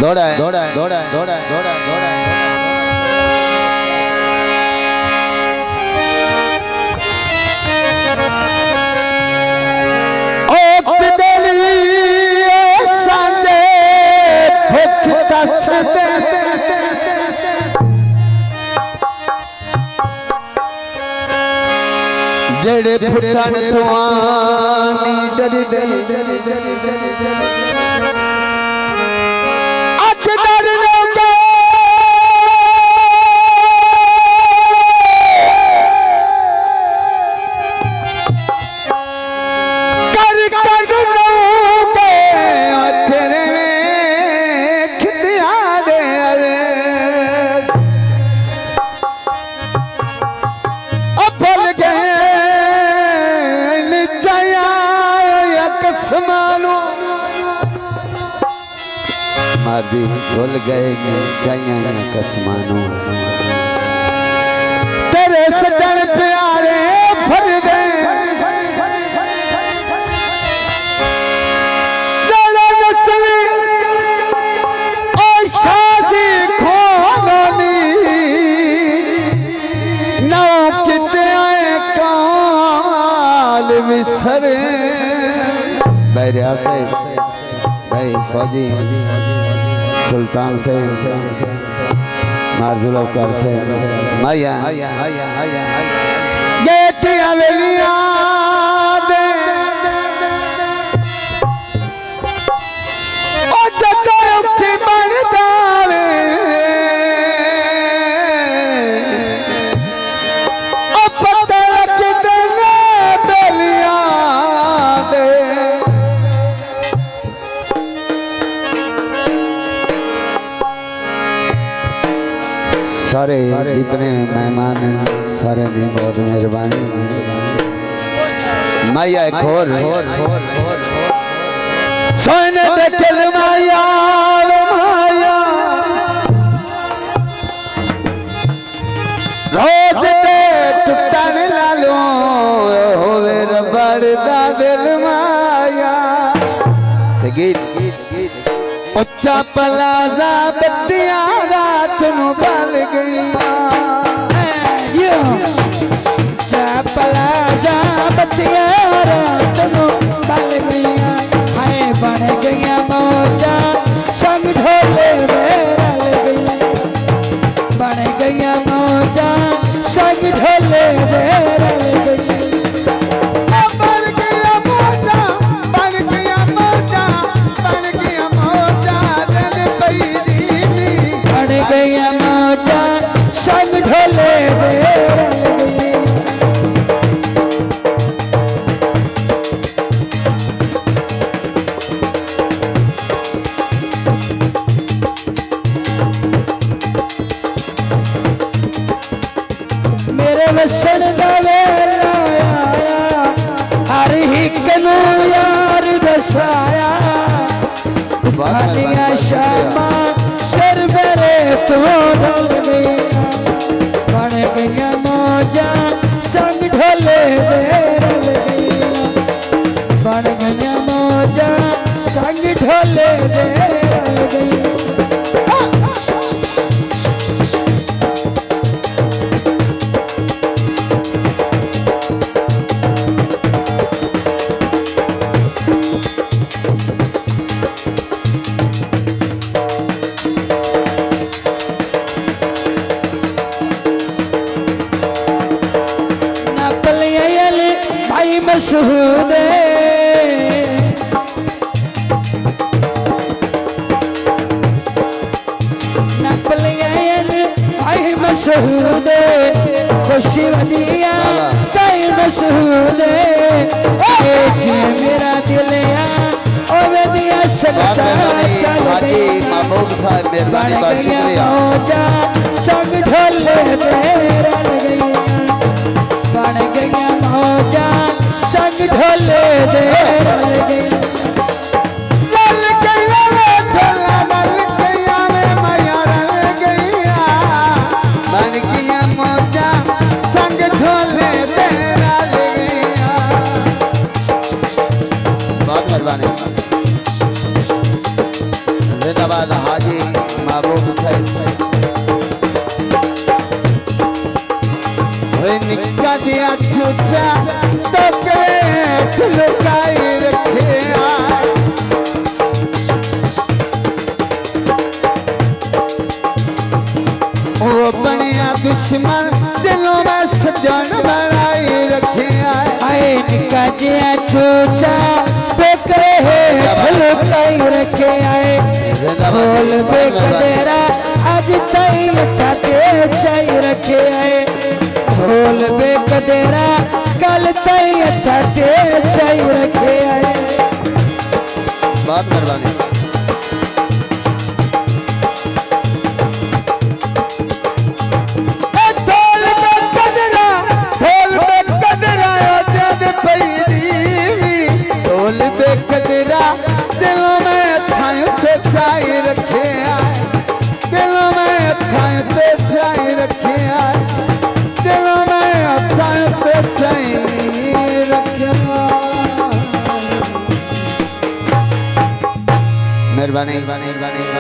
दौड़ा है दौड़ा है दौड़ा है दौड़ा है दौड़ा है दौड़ा है जड़े फुटन तुआनी डर दे अच डर लोगे कर कर लोगे तेरे में खिदिया दे अरे अब भूल गए मादी भूल गए चाहिए कसमानो तेरे सजन प्यारे भर गए शादी खोनी नौ किते आए काल विसरे बैरिया से भाई फौजी सुल्तान से मार्जुलकर से माया गेटी हवेलिया दे ओ जगह की बन जावे ओ पता कितने बेलिया दे सारे जितने मेहमान सारे दिन बहुत मेहरबानी माया खोर सोने दे चल माया माया रोज दे टुटन लालो होवे रबड़ दा दिल माया गीत उच्चा पलाजा बत्तियां रात नू बल गईया उच्चा पलाजा बत्तियां रात नू बल गईया हाय बन गईया मौजा संग ढोले रल गई बन गईया मौजा संग ढोले रल गई ढोले मेरे वसन दा वेला आया हर हिक नू यार दसाया बालियां शामा सिर मेरे तो ढल गई बन गईया मौजा संग ढोले रल गईया बन गईया मौजा संग ढोले रल गई मशहूर भाई मशहूर खुशी वजिया कई मशहूर मेरा दिल दिया सकता महबूब साहब मेहरबानी का शुक्रिया संग ढोले रल गई बन गईया मौजा संग ढोले रल गई बन गईया मौजा संग ढोले रल गईया बहुत मेहरबानी जिंदाबाद हाजी निका जिया चूचा बेकरे है फल कई रखे आए ढोल बेकदेरा आज तई ठाते चाई रखे आए ढोल बेकदेरा कल तई ठाते चाई रखे आए। बहुत मेहरबानी। ढोल बेकदरा दिलों में थायूं ते चाई रखे आए दिलों में थायूं ते चाई रखे आए दिलों में थायूं ते चाई रखे आए। मेहरबानी।